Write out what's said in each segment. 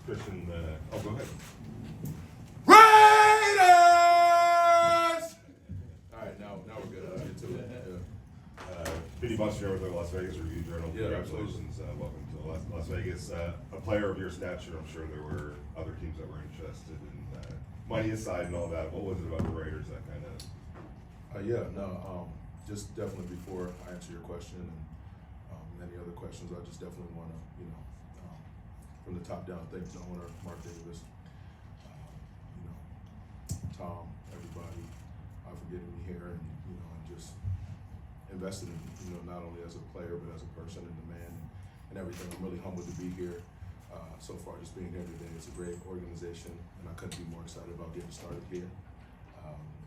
Christian, go ahead. Raiders! All right, now we're good. I'll get to it. Yeah. Vinny Buster here with the Las Vegas Review Journal. Yeah, Congratulations. Welcome to Las Vegas. A player of your stature, I'm sure there were other teams that were interested in money aside and all that. What was it about the Raiders that kind of... Just definitely before I answer your question and any other questions, I just definitely want to, from the top down, thank the owner, Mark Davis, Tom, everybody, for getting me here and, and just invested in, not only as a player, but as a person and a man and everything. I'm really humbled to be here. So far, just being here today, it's a great organization, and I couldn't be more excited about getting started here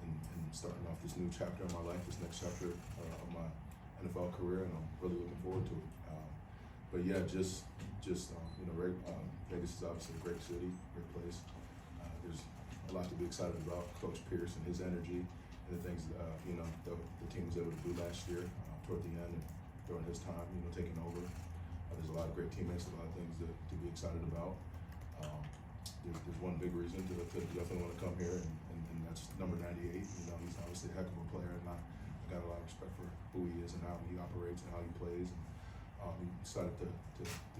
and starting off this new chapter in my life, this next chapter of my NFL career, and I'm really looking forward to it. Vegas is obviously a great city, great place. There's a lot to be excited about. Coach Pierce and his energy and the things the team was able to do last year toward the end and during his time, taking over. There's a lot of great teammates, a lot of things to be excited about. There's one big reason to definitely want to come here, and that's number 98. He's obviously a heck of a player, and I got a lot of respect for who he is and how he operates and how he plays. And he decided to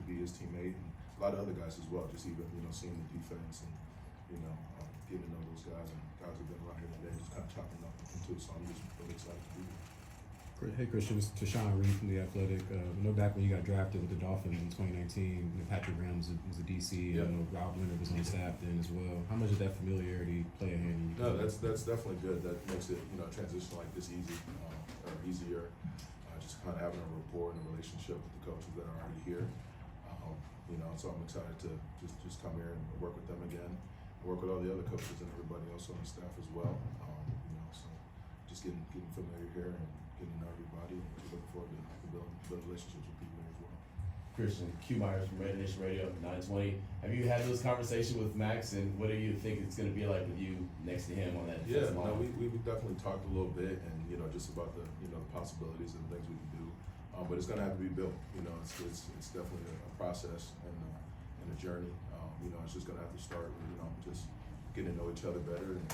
be his teammate, and a lot of other guys as well. Just even seeing the defense and getting to know those guys, and guys who've been around here today, just kind of chopping up into it. So I'm just really excited to be here. Hey Christian, it's Tashawn Reed from The Athletic. Back when you got drafted with the Dolphins in 2019, Patrick Graham was a DC, yeah. and Rob Leonard was on staff then as well. How much did that familiarity play a hand in you? No, that's definitely good. That makes it a transition like this easy or easier. Just kind of having a rapport and a relationship with the coaches that are already here. So I'm excited to just come here and work with them again, and work with all the other coaches and everybody else on the staff as well. So just getting familiar here and getting to know everybody, and looking forward to building relationships with people as well. Christian, Q Myers from Raider Nation Radio 920. Have you had those conversations with Max, and what do you think it's going to be like with you next to him on that? Yeah, no, we definitely talked a little bit, and just about the the possibilities and things we can do. But it's going to have to be built. It's definitely a process and a journey. It's just going to have to start with just getting to know each other better, and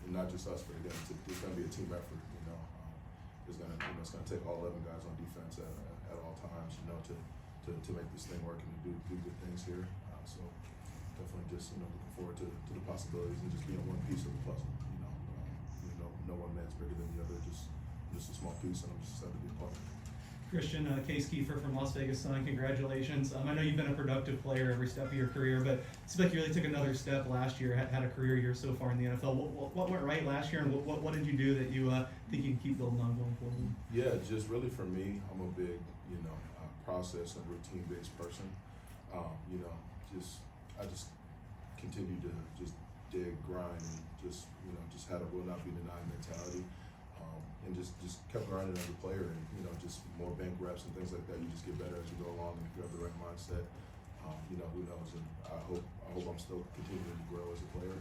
and not just us, but again, it's going to be a team effort. It's going to take all 11 guys on defense at all times, to make this thing work and to do good things here. So definitely just looking forward to the possibilities and just being one piece of the puzzle. No one man's bigger than the other, just a small piece, and I'm just excited to be a part of it. Christian, Case Kiefer from Las Vegas Sun, congratulations. I know you've been a productive player every step of your career, but it seems like you really took another step last year, had a career year so far in the NFL. What went right last year, and what did you do that you think you can keep building on going forward? Yeah, just really for me, I'm a big, process and routine-based person. I just continue to just dig, grind, and just had a will not be denied mentality. And just kept grinding as a player, and just more bank reps and things like that. You just get better as you go along, and if you have the right mindset, who knows? And I hope I'm still continuing to grow as a player.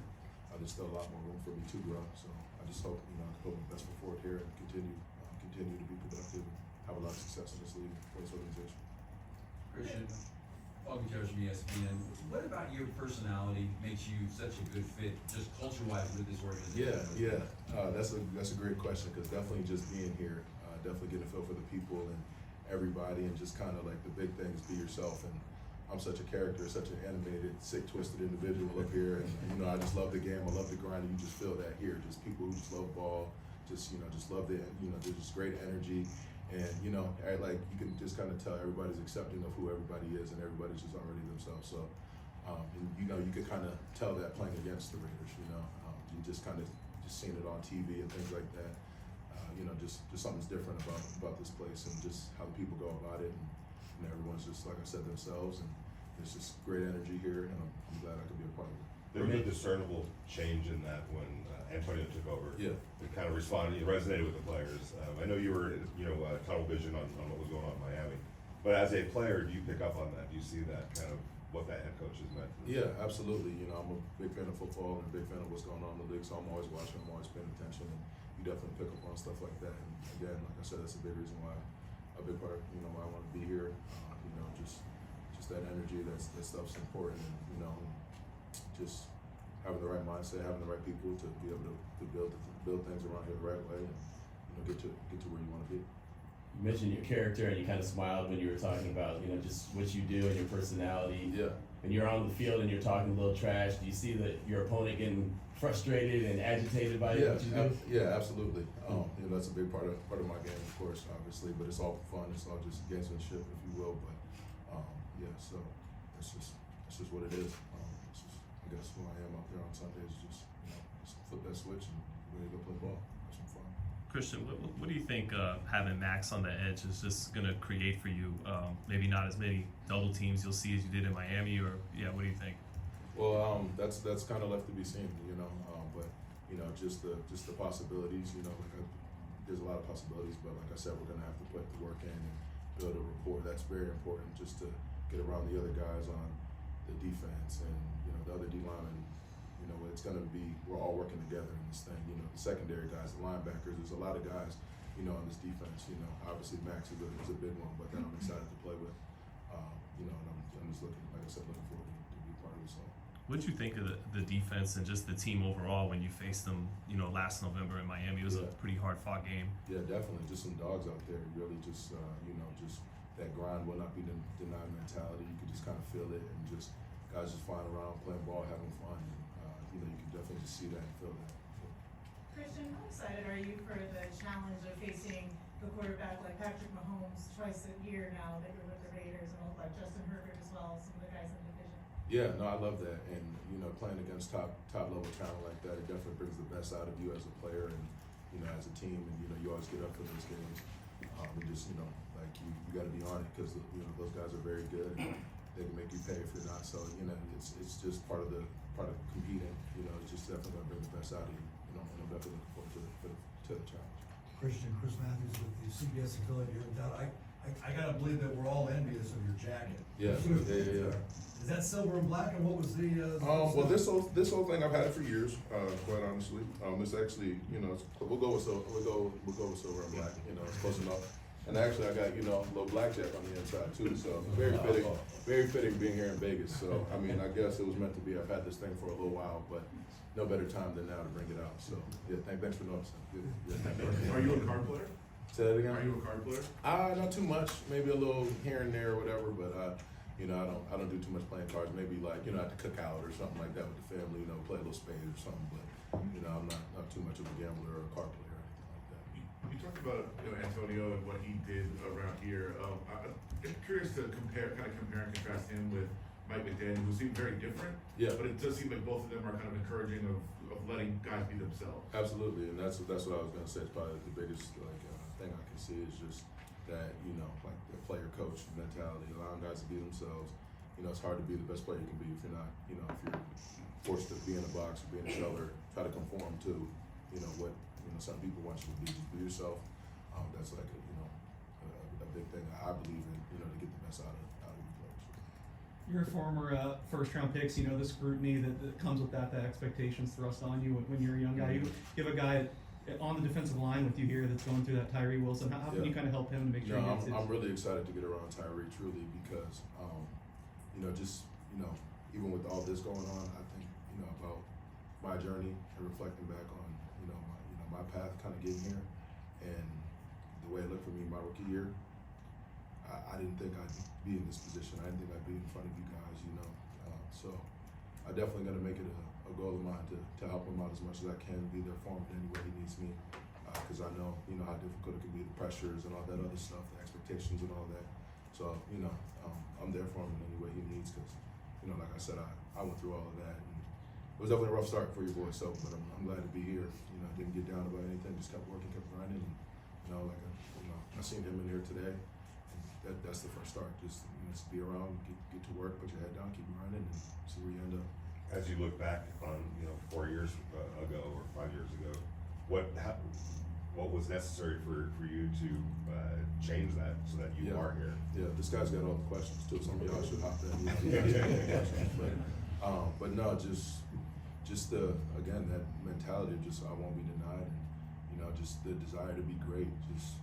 There's still a lot more room for me to grow, so I just hope I can put my best foot forward here and continue to be productive and have a lot of success in this league for this organization. Christian, Augie Terrors from ESPN. What about your personality makes you such a good fit, just culture-wise, with this organization? Yeah. That's a great question, because definitely just being here, definitely getting a feel for the people and everybody, and just kind of like the big things, be yourself. And I'm such a character, such an animated, sick, twisted individual up here, and I just love the game. I love the grind, and you just feel that here. Just people who just love ball, just love the there's just great energy. And like you can just kind of tell everybody's accepting of who everybody is, and everybody's just already themselves. So, and you could kind of tell that playing against the Raiders. You just kind of seeing it on TV and things like that. Just something's different about this place, and just how the people go about it, and everyone's just, like I said, themselves, and there's just great energy here, and I'm glad I could be a part of it. There was a discernible change in that when Antonio took over. Yeah. It kind of responded, it resonated with the players. I know you were, tunnel vision on what was going on in Miami. But as a player, do you pick up on that? Do you see that kind of what that head coach has meant? Yeah, absolutely. I'm a big fan of football and a big fan of what's going on in the league, so I'm always watching, I'm always paying attention, and you definitely pick up on stuff like that. And again, like I said, that's a big reason why, a big part of, why I want to be here. Just that energy, that stuff's important, and just having the right mindset, having the right people to be able to build things around here the right way, and get to where you want to be. You mentioned your character, and you kind of smiled when you were talking about just what you do and your personality. Yeah. When you're on the field and you're talking a little trash, do you see your opponent getting frustrated and agitated by what you do? Yeah, absolutely. That's a big part of my game, of course, obviously, but it's all fun. It's all just gamesmanship, if you will. But so it's just what it is. It's just, I guess, who I am out there on Sundays. Just flip that switch and ready to go play ball. Have some fun. Christian, what do you think having Maxx on the edge is just going to create for you? Maybe not as many double teams you'll see as you did in Miami, or what do you think? Well, that's kind of left to be seen, but just the possibilities, there's a lot of possibilities, but like I said, we're gonna have to put the work in and build a rapport. That's very important, just to get around the other guys on the defense and the other D linemen. It's gonna be, we're all working together in this thing. The secondary guys, the linebackers. There's a lot of guys, on this defense. Obviously Maxx is a big one, but that I'm excited to play with. And I'm just looking, like I said, looking forward to be part of this all. What did you think of the defense and just the team overall when you faced them, last November in Miami? It was a pretty hard-fought game. Yeah, definitely. Just some dogs out there. Really, just just that grind will not be denied mentality. You could just kind of feel it, and just guys just flying around, playing ball, having fun. And, you can definitely just see that and feel that. Christian, how excited are you for the challenge of facing the quarterback like Patrick Mahomes twice a year now that you're with the Raiders, and like Justin Herbert as well, some of the guys in the division? Yeah, no, I love that, and playing against top level talent like that, it definitely brings the best out of you as a player and as a team, and you always get up for those games, and just like you got to be on it because those guys are very good and they can make you pay if you're not. So it's just part of competing. It's just definitely gonna bring the best out of you. And I'm definitely looking forward to the challenge. Christian, Chris Matthews with the CBS affiliate here in town. I gotta believe that we're all envious of your jacket. Yeah. Is that silver and black, and what was the? Well, this whole thing I've had it for years. Quite honestly, it's actually we'll go with silver and black. It's close enough. And actually, I got a little blackjack on the inside too. So very fitting being here in Vegas. So I mean, I guess it was meant to be. I've had this thing for a little while, but no better time than now to bring it out. So yeah, thanks for noticing. Yeah. Are you a card player? Say that again. Are you a card player? Not too much. Maybe a little here and there or whatever, but I don't do too much playing cards. Maybe like at the cookout or something like that with the family. Play a little spades or something. But I'm not too much of a gambler or a card player or anything like that. You talked about Antonio and what he did around here. I'm curious to compare and contrast him with Mike McDaniel, who seemed very different. Yeah. But it does seem like both of them are kind of encouraging of letting guys be themselves. Absolutely, and that's what I was gonna say. It's probably the biggest thing I can see is just that like the player coach mentality, allowing guys to be themselves. It's hard to be the best player you can be if you're not. If you're forced to be in a box or be in a shell or try to conform to what some people want you to be. Just be yourself. That's like a big thing I believe in. To get the best out of your players. You're a former first-round pick, so the scrutiny that comes with that, the expectations thrust on you when you're a young guy. You have a guy on the defensive line with you here that's going through that, Tyree Wilson. How can you kind of help him to make sure he gets his? I'm really excited to get around Tyree, truly, because just even with all this going on, I think about my journey and reflecting back on my path, kind of getting here, and the way it looked for me my rookie year. I didn't think I'd be in this position. I didn't think I'd be in front of you guys, so I definitely got to make it a goal of mine to help him out as much as I can, be there for him in any way he needs me, because I know how difficult it can be, the pressures and all that other stuff, the expectations and all that. So I'm there for him in any way he needs, because like I said, I went through all of that, and it was definitely a rough start for your boy. So, but I'm glad to be here. I didn't get down about anything, just kept working, kept grinding, and I seen him in here today. That's the first start. Just be around, get to work, put your head down, keep grinding, and see where you end up. As you look back on 4 years ago or 5 years ago, what was necessary for you to change that so that you are here? Yeah, this guy's got all the questions too. Some of y'all should hop in. But no, just the again that mentality of just I won't be denied, and just the desire to be great. Just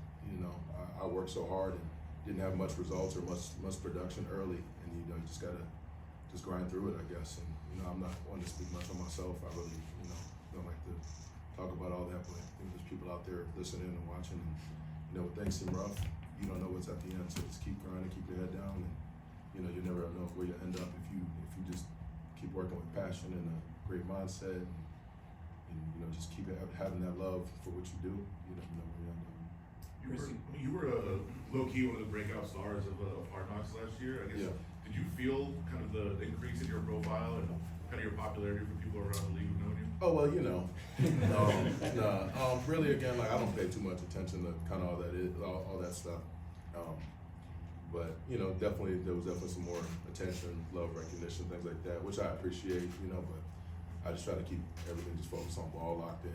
I worked so hard and didn't have much results or much production early, and and you just gotta just grind through it, I guess. And I'm not one to speak much on myself. I really don't like to talk about all that, but there's people out there listening and watching, and when things seem rough, you don't know what's at the end. So just keep grinding, keep your head down, and you never know where you end up if you just keep working with passion and a great mindset, and just keep having that love for what you do. You never know where you end up. You were low key one of the breakout stars of Hard Knocks last year. I guess. Yeah. Did you feel kind of the increase in your profile and kind of your popularity for people around the league knowing you? Oh well, really again, like I don't pay too much attention to kind of all that stuff. But definitely there was definitely some more attention, love, recognition, things like that, which I appreciate. But I just try to keep everything just focused on ball, locked in,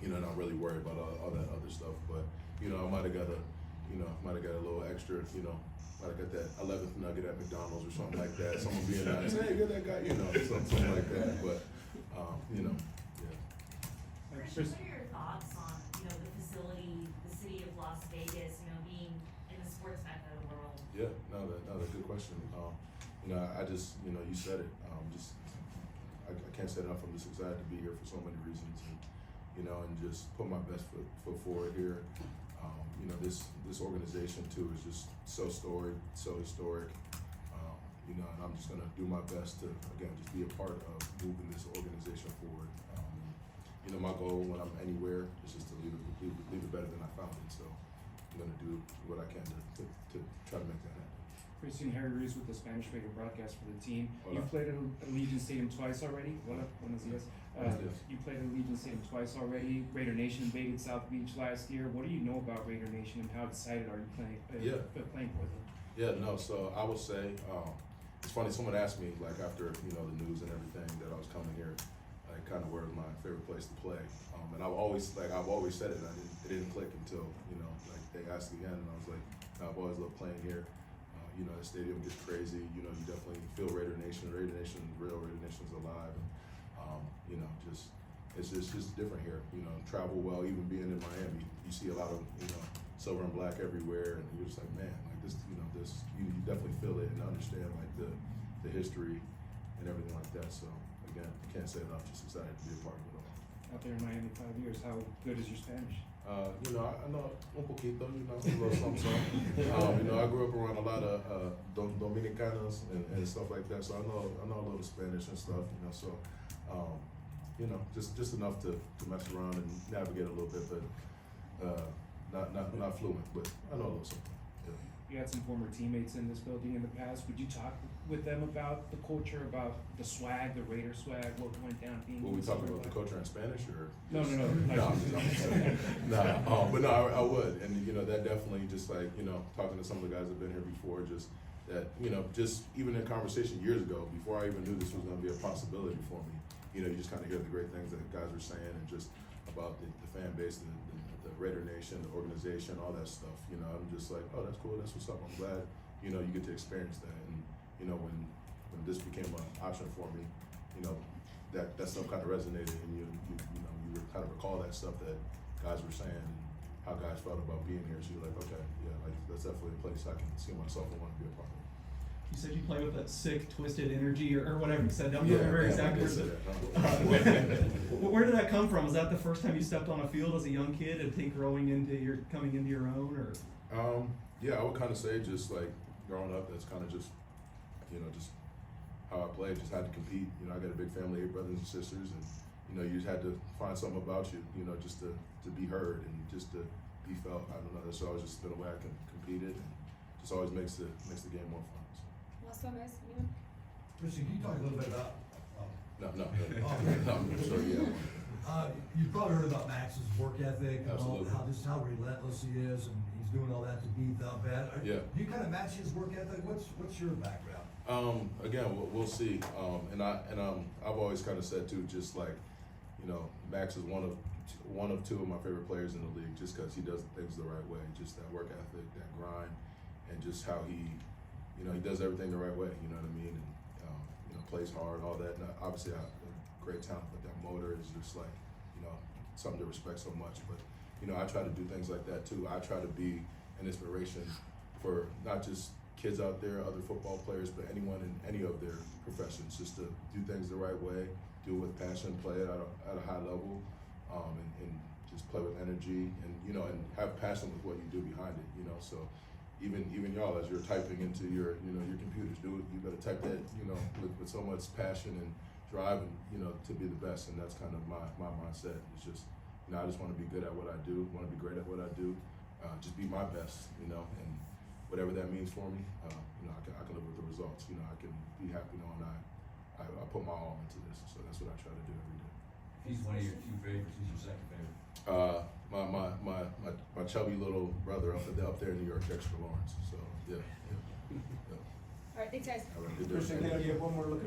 and not really worry about all that other stuff. But I might have got a little extra. Might have got that 11th nugget at McDonald's or something like that. Someone being nice, hey, get that guy, something like that. But yeah. Christian, what are your thoughts on, the facility, the city of Las Vegas, being in the sports mecca of the world? Yeah, no, that's a good question. I just, you said it. I can't say enough. I'm just excited to be here for so many reasons, and just put my best foot forward here. This organization too is just so storied, so historic. And I'm just gonna do my best to again just be a part of moving this organization forward. My goal when I'm anywhere is just to leave it better than I found it. So I'm gonna do what I can to try to make that happen. Christian, Harry Reese with the Spanish radio broadcast for the team. Hola. You played at Allegiant Stadium twice already. Buenos dias. Buenos dias. You played at Allegiant Stadium twice already. Raider Nation invaded South Beach last year. What do you know about Raider Nation, and how excited are you playing for them? Yeah, no. So I will say, it's funny. Someone asked me like after the news and everything that I was coming here, like kind of where was my favorite place to play. And I've always said it. And it didn't click until like they asked again, and I was like, I've always loved playing here. The stadium gets crazy. You definitely feel Raider Nation. Raider Nation is real. Raider Nation's alive. And, it's just different here. Travel well. Even being in Miami, you see a lot of silver and black everywhere, and you're just like, man, like this. You definitely feel it and understand like the history and everything like that. So again, I can't say enough. Just excited to be a part of it all. Out there in Miami 5 years, how good is your Spanish? I know un poquito, a little something. I grew up around a lot of Dominicanos and stuff like that, so I know a little Spanish and stuff. So just enough to mess around and navigate a little bit, but not fluent, but I know a little something. Yeah. You had some former teammates in this building in the past. Would you talk with them about the culture, about the swag, the Raider swag, what went down? Were we talking about the culture in Spanish or? No. But no, I would, and that definitely just like talking to some of the guys that've been here before, just that just even in conversation years ago, before I even knew this was going to be a possibility for me, you just kind of hear the great things that guys were saying, and just about the fan base, the Raider Nation, the organization, all that stuff. I'm just like, oh, that's cool, that's what's up. I'm glad you get to experience that, and when this became an option for me, that stuff kind of resonated, and you kind of recall that stuff that guys were saying and how guys felt about being here. So you're like, okay, yeah, like that's definitely a place I can see myself and want to be a part of. You said you play with that sick, twisted energy, or whatever you said. I don't remember exactly where did that come from? Was that the first time you stepped on a field as a young kid, and think coming into your own, or? Yeah, I would kind of say just like growing up, that's kind of just how I played. Just had to compete. I got a big family, 8 brothers and sisters, and you just had to find something about you, just to be heard and just to be felt. I don't know. That's always just been the way I competed, and just always makes the game more fun. Last one, guys. Anyone? Christian, can you talk a little bit about? No. I'm sure, yeah. You've probably heard about Max's work ethic, and Absolutely. how relentless he is, and he's doing all that to beat the vet. Yeah. Do you kind of match his work ethic? What's your background? Again, we'll see. I've always kind of said too, just like, Maxx is one of 2 of my favorite players in the league, just because he does things the right way, just that work ethic, that grind, and just how he does everything the right way. You know what I mean? And plays hard, all that. And obviously, a great talent, but that motor is just like, something to respect so much. But I try to do things like that too. I try to be an inspiration for not just kids out there, other football players, but anyone in any of their professions, just to do things the right way, do it with passion, play it at a high level, and just play with energy, and you know, and have passion with what you do behind it. You know, so even y'all, as you're typing into your your computers, you better type that with so much passion and drive, and to be the best. And that's kind of my mindset. It's just I just want to be good at what I do, want to be great at what I do, just be my best. And whatever that means for me, I can live with the results. I can be happy knowing I put my all into this. So that's what I try to do every day. If he's one of your two favorites, who's your second favorite? My chubby little brother up there in New York, Dexter Lawrence. So yeah. All right, thanks guys. All right, good Christian, day. can I get one more look at